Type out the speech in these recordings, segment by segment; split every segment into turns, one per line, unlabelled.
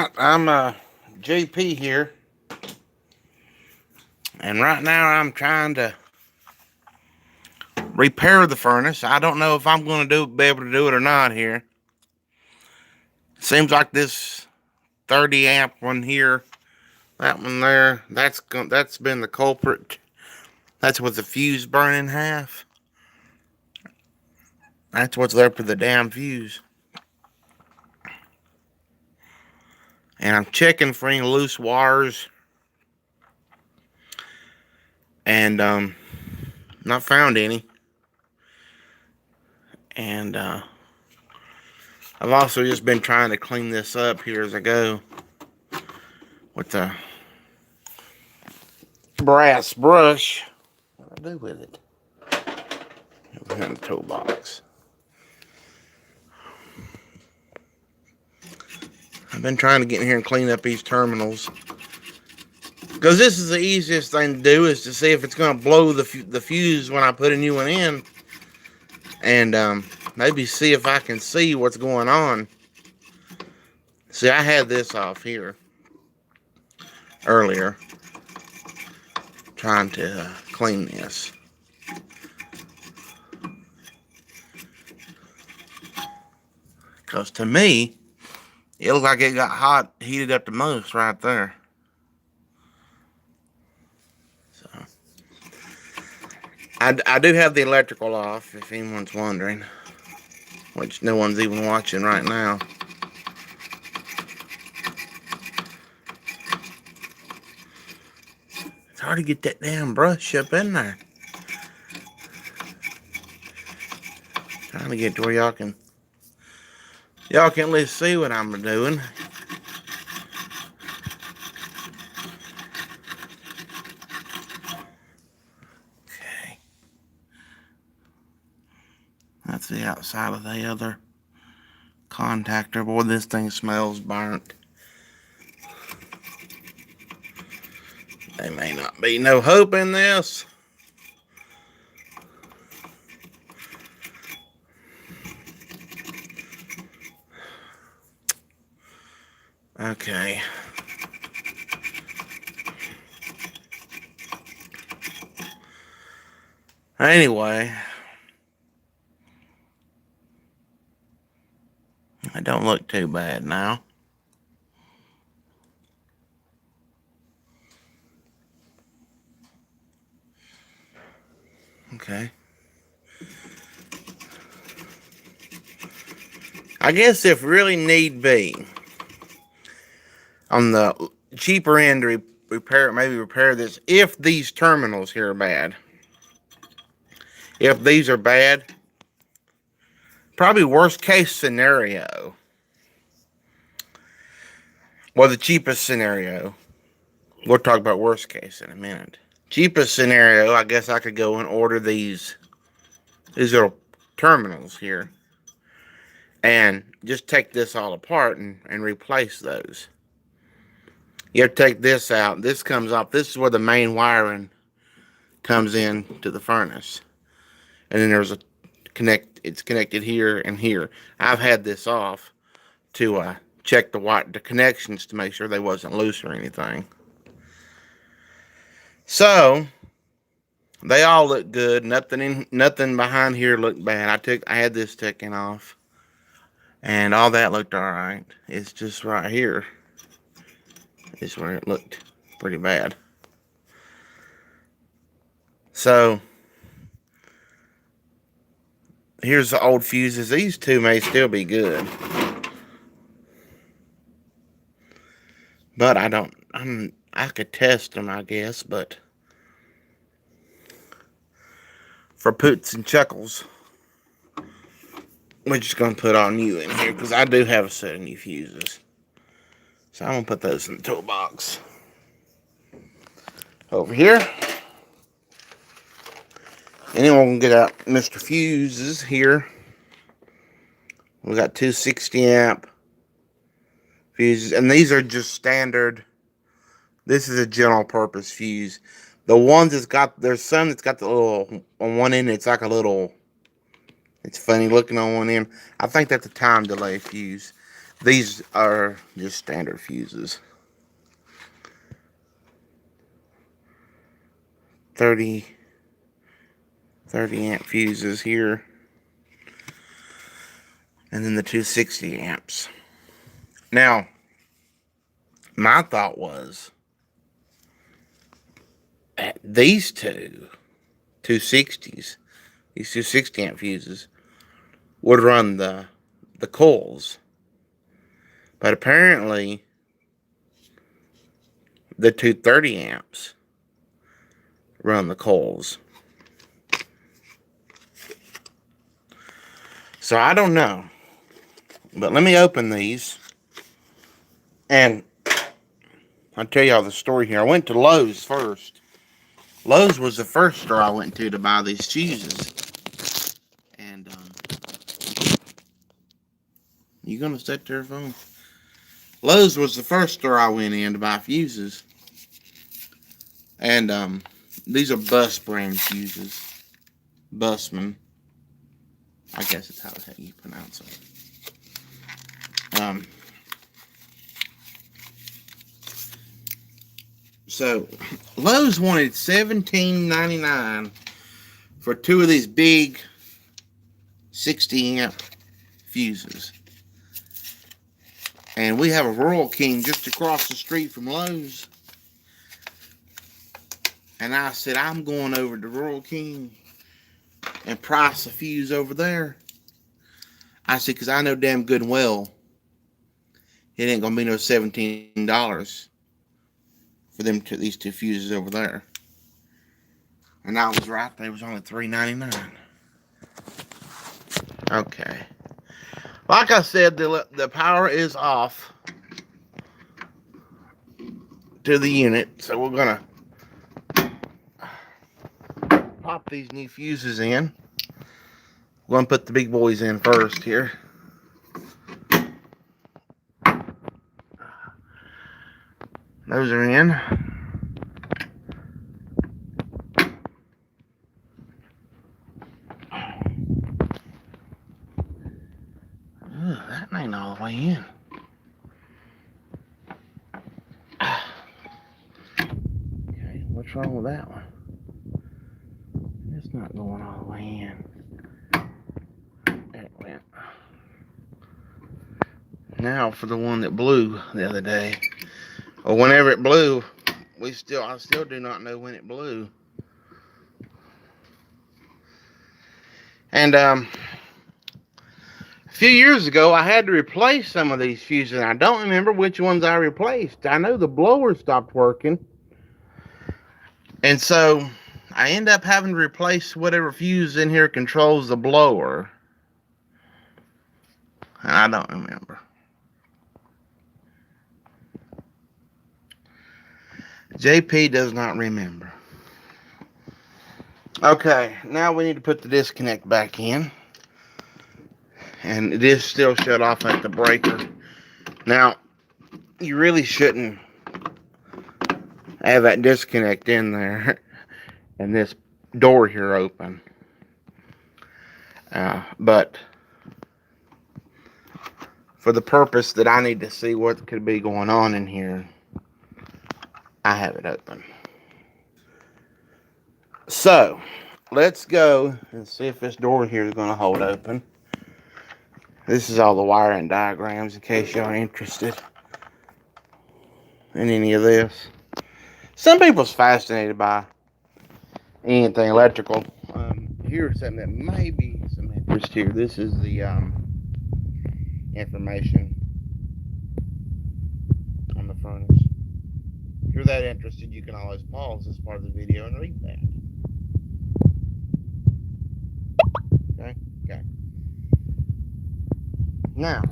Alright, I'm JP here, and right now I'm trying to repair the furnace. I don't know if I'm going to be able to do it or not here. Seems like this 30 amp one here, that one there, that's been the culprit. That's with the fuse burning in half. That's what's there for the damn fuse. And I'm checking for any loose wires, and not found any. And I've also just been trying to clean this up here as I go with the brass brush. What do I do with it? Over in the toolbox. I've been trying to get in here and clean up these terminals, because this is the easiest thing to do, is to see if it's going to blow the fuse when I put a new one in, and maybe see if I can see what's going on. See, I had this off here earlier, trying to clean this. Because to me, it looked like it got heated up the most right there. So, I do have the electrical off, if anyone's wondering, which no one's even watching right now. It's hard to get that damn brush up in there. Trying to get to where y'all can at least see what I'm doing. Okay. That's the outside of the other contactor. Boy, this thing smells burnt. There may not be no hope in this. Okay. Anyway, it don't look too bad now. Okay. I guess if really need be, on the cheaper end to repair this, if these terminals here are bad. If these are bad, probably worst case scenario, well, the cheapest scenario, we'll talk about worst case in a minute. Cheapest scenario, I guess I could go and order these little terminals here, and just take this all apart and replace those. You have to take this out. This comes off. This is where the main wiring comes in to the furnace. And then there's it's connected here and here. I've had this off to check the connections to make sure they wasn't loose or anything. So they all look good. Nothing behind here looked bad. I had this taken off, and all that looked all right. It's just right here is where it looked pretty bad. So here's the old fuses. These two may still be good, but I could test them, I guess, but for poots and chuckles, we're just going to put all new in here, because I do have a set of new fuses. So I'm going to put those in the toolbox. Over here, anyone can get out Mr. Fuses here. We got two 60 amp fuses, and these are just standard. This is a general purpose fuse. The ones there's some that's got the little, on one end, it's like a little, it's funny looking on one end. I think that's a time delay fuse. These are just standard fuses. 30 amp fuses here. And then the 260 amps. Now, my thought was, these 260s, these 260 amp fuses, would run the coils. But apparently, the 230 amps run the coils. So I don't know. But let me open these. And I'll tell y'all the story here. I went to Lowe's first. Lowe's was the first store I went to buy these fuses. And, you gonna sit there, phone? Lowe's was the first store I went in to buy fuses. And, these are Bus brand fuses. Bussmann. I guess it's how you pronounce it. So Lowe's wanted $17.99 for 2 of these big 60 amp fuses. And we have a Rural King just across the street from Lowe's. And I said, I'm going over to Rural King and price a fuse over there. I said, because I know damn good and well it ain't going to be no $17 for them these 2 fuses over there. And I was right. They was only $3.99. Okay. Like I said, the power is off to the unit. So we're going to pop these new fuses in. We're going to put the big boys in first here. Those are in. That ain't all the way in. Okay, what's wrong with that one? It's not going all the way in. There it went. Now for the one that blew the other day. Or whenever it blew, I still do not know when it blew. And a few years ago, I had to replace some of these fuses. And I don't remember which ones I replaced. I know the blower stopped working. And so I end up having to replace whatever fuse in here controls the blower. And I don't remember. JP does not remember. Okay, now we need to put the disconnect back in. And it is still shut off at the breaker. Now, you really shouldn't have that disconnect in there and this door here open. But for the purpose that I need to see what could be going on in here, I have it open. So, let's go and see if this door here is going to hold open. This is all the wiring diagrams in case y'all are interested in any of this. Some people's fascinated by anything electrical. Here's something that may be some interest here. This is the information on the furnace. If you're that interested, you can always pause this part of the video and read that. Okay. Now,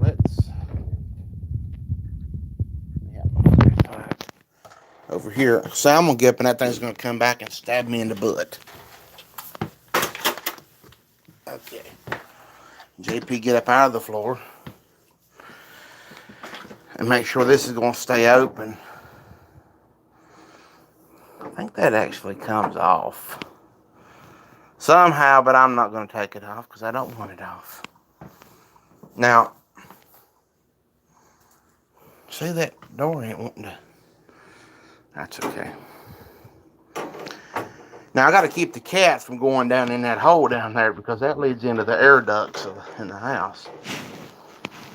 let's over here. So I'm gonna get up and that thing's gonna come back and stab me in the butt. Okay. JP, get up out of the floor and make sure this is gonna stay open. I think that actually comes off. somehow, but I'm not going to take it off because I don't want it off. Now, see that door ain't wanting to. That's okay. Now I got to keep the cats from going down in that hole down there because that leads into the air ducts in the house.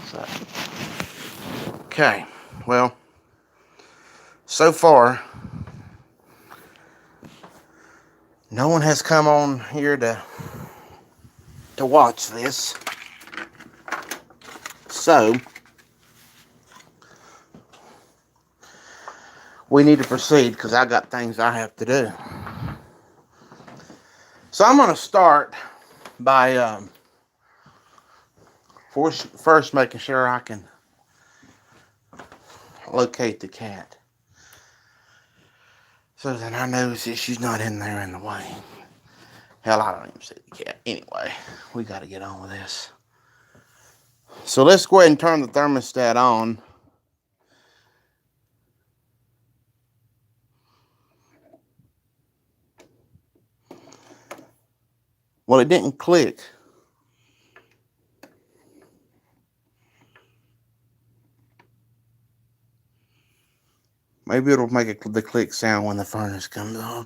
So, okay, well, so far, no one has come on here to watch this. So, we need to proceed because I got things I have to do. So I'm going to start by first making sure I can locate the cat. So then I know that she's not in there in the way. Hell, I don't even see the cat. Anyway, we got to get on with this. So let's go ahead and turn the thermostat on. Well, it didn't click. Maybe it'll make the click sound when the furnace comes on.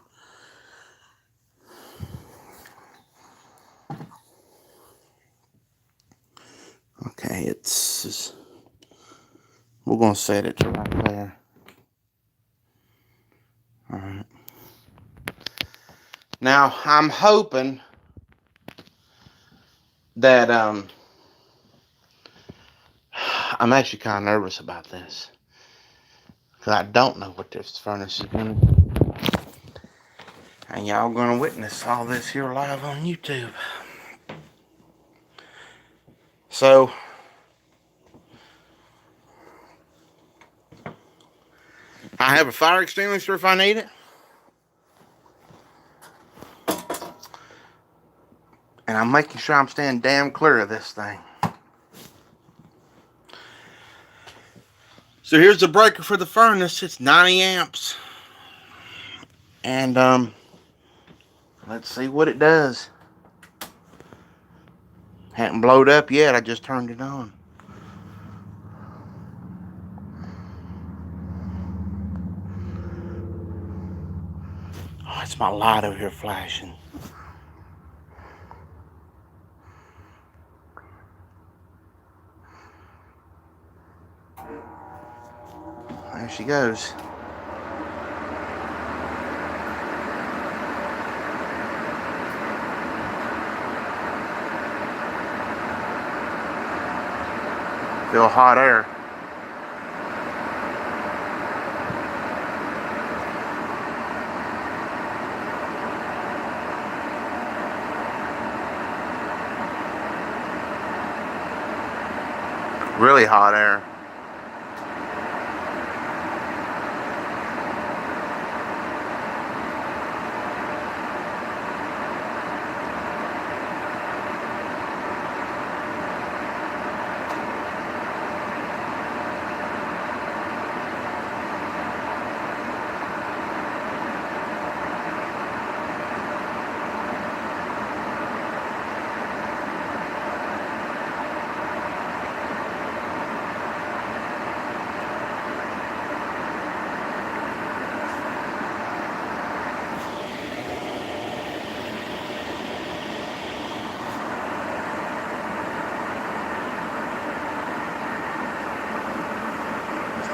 Okay, we're going to set it to right there. All right. Now, I'm hoping that, I'm actually kind of nervous about this. Because I don't know what this furnace is going to do. And y'all going to witness all this here live on YouTube. So, I have a fire extinguisher if I need it. And I'm making sure I'm staying damn clear of this thing. So here's the breaker for the furnace. It's 90 amps. And let's see what it does. Hadn't blowed up yet. I just turned it on. Oh, it's my light over here flashing. There she goes. Feel hot air. Really hot air.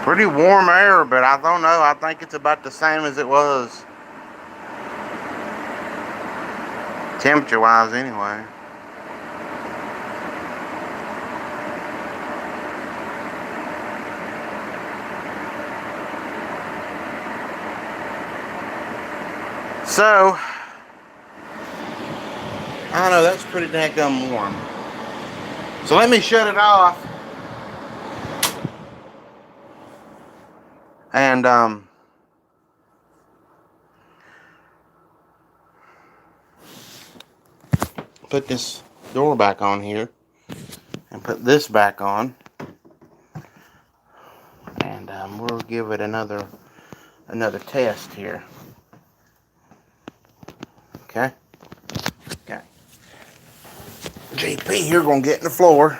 Pretty warm air, but I don't know. I think it's about the same as it was. Temperature-wise, anyway. So, I don't know. That's pretty daggum warm. So let me shut it off. And, put this door back on here. And put this back on. And, we'll give it another test here. Okay? JP here gonna get in the floor.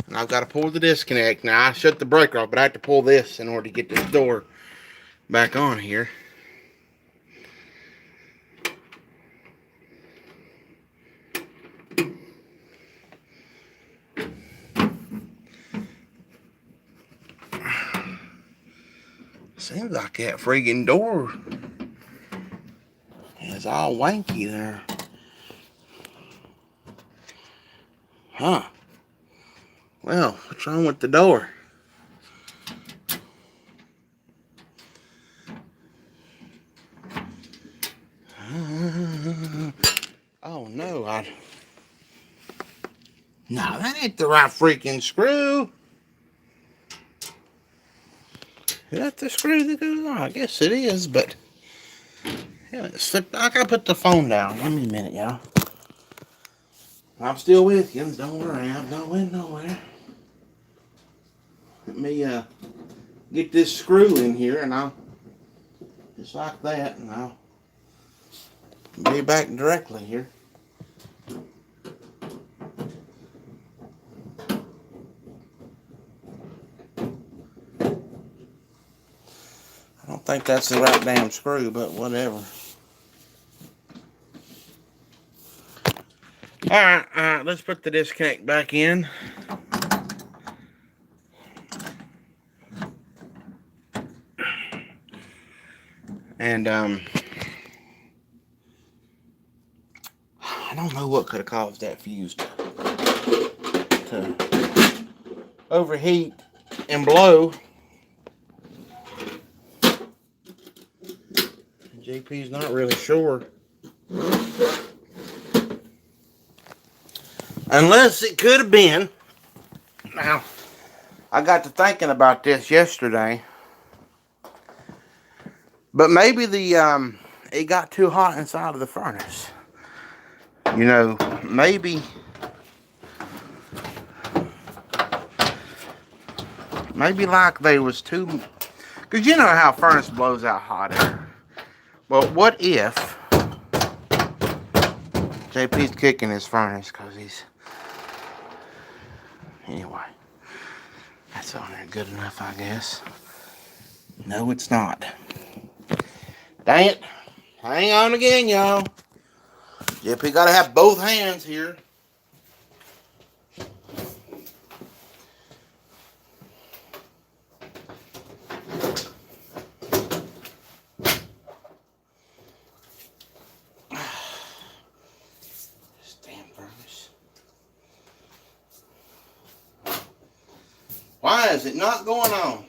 And I've got to pull the disconnect. Now I shut the breaker off, but I have to pull this in order to get this door back on here. Seems like that friggin' door is all wanky there. Huh. Well, what's wrong with the door? Oh no, no, that ain't the right freaking screw. Is that the screw that goes on? I guess it is, but yeah, it's slipped. I gotta put the phone down. Give me a minute, y'all. I'm still with you. Don't worry, I'm not going nowhere. Let me get this screw in here, and I'll just like that, and I'll be back directly here. I don't think that's the right damn screw, but whatever. Alright, let's put the disconnect back in. And, I don't know what could have caused that fuse to overheat and blow. JP's not really sure. Unless it could have been. Now, I got to thinking about this yesterday. But maybe it got too hot inside of the furnace. You know, maybe like they was too, because you know how a furnace blows out hot air. Well, what if JP's kicking his furnace because he's, anyway, that's on there good enough, I guess. No, it's not. Dang it. Hang on again, y'all. JP got to have both hands here. This damn furnace. Why is it not going on?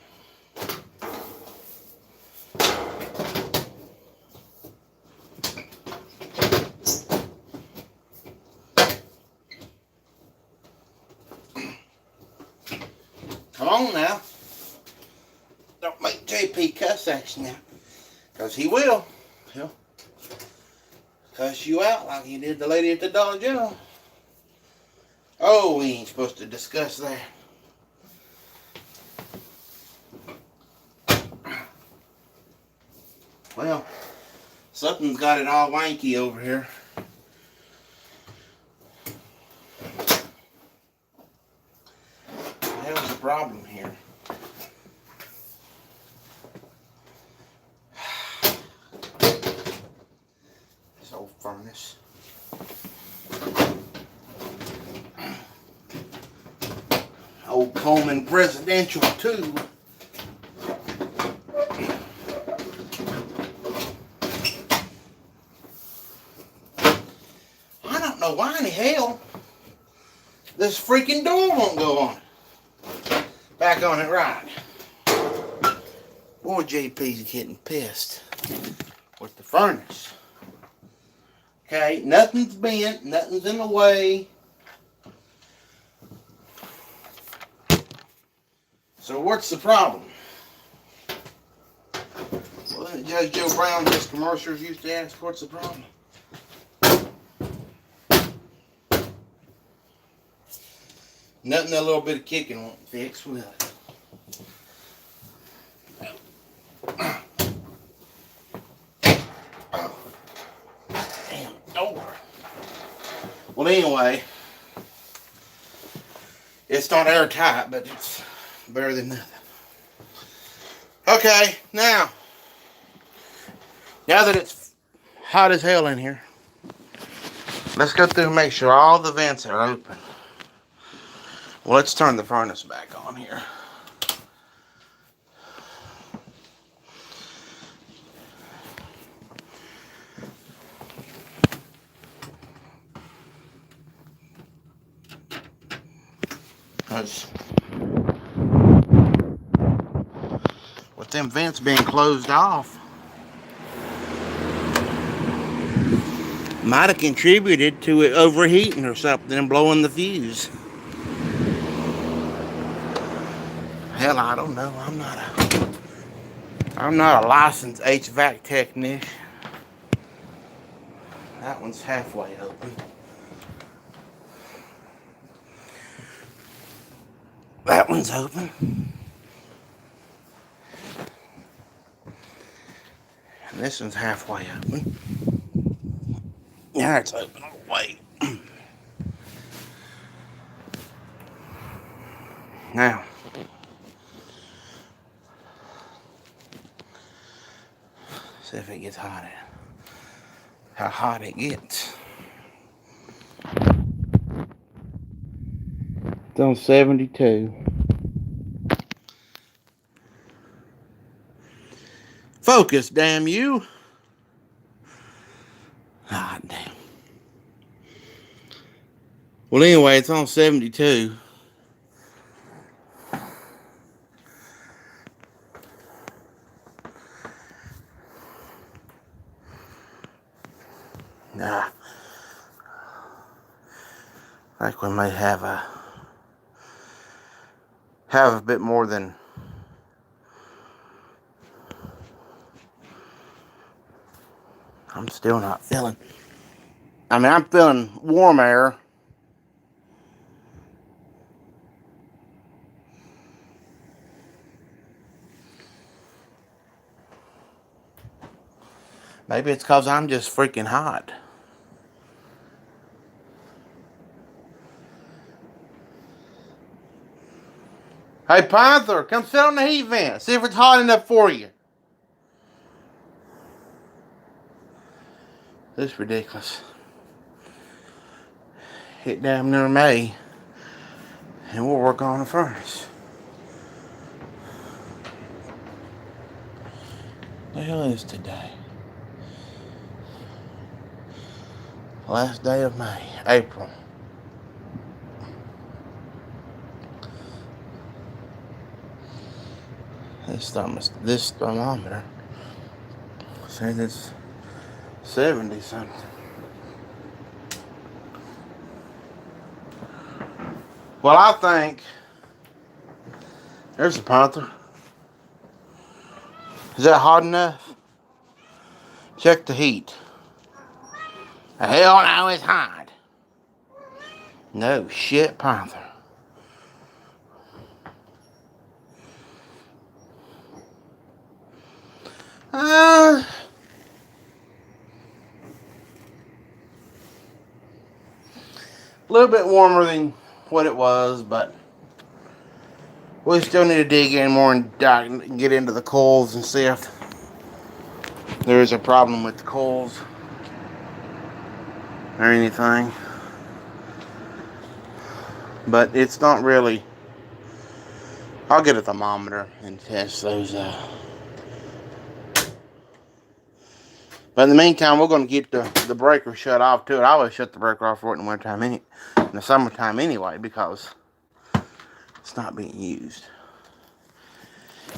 Come on now. Don't make JP cuss at you now. Because he will. He'll cuss you out like he did the lady at the Dollar General. Oh, we ain't supposed to discuss that. Well, something's got it all wanky over here. There's the problem here. This old furnace. Old Coleman Presidential too. I don't know why in the hell this freaking door won't go on. Back on it right. Boy, JP's getting pissed with the furnace. Okay, nothing's bent, nothing's in the way. So what's the problem? Well, Judge Joe Brown, his commercials used to ask, what's the problem? Nothing a little bit of kicking won't fix, will it? Oh, damn door. anyway, it's not airtight, but it's better than nothing. Okay, now that it's hot as hell in here, let's go through and make sure all the vents are open. Well, let's turn the furnace back on here. With them vents being closed off, might have contributed to it overheating or something and blowing the fuse. Hell, I don't know. I'm not a licensed HVAC technician. That one's halfway open. That one's open. And this one's halfway open. Yeah, it's open all the way. Now, see if it gets hot. How hot it gets. It's on 72. Focus, damn you. Ah, damn. Well, anyway, it's on 72. Nah. I think we may have a bit more than I'm still not feeling. I mean, I'm feeling warm air. Maybe it's because I'm just freaking hot. Hey, Panther, come sit on the heat vent. See if it's hot enough for you. This is ridiculous. Hit damn near May, and we'll work on the furnace. The hell is today? Last day of May, April. This thermometer says it's 70 something. Well, I think there's a Panther. Is that hot enough? Check the heat. Hell no, it's hot. No shit, Panther. A little bit warmer than what it was, but we still need to dig in more and get into the coils and see if there is a problem with the coils or anything. But it's not really. I'll get a thermometer and test those. But in the meantime, we're going to get the breaker shut off too. I always shut the breaker off for it in the wintertime, in the summertime anyway, because it's not being used.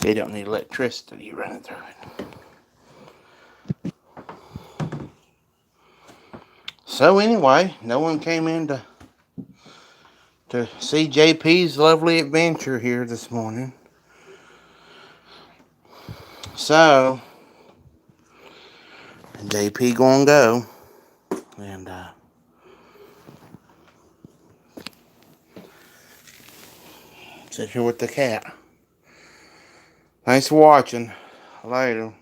They don't need electricity running through it. So anyway, no one came in to see JP's lovely adventure here this morning. So JP gonna go and sit here with the cat. Thanks for watching. Later.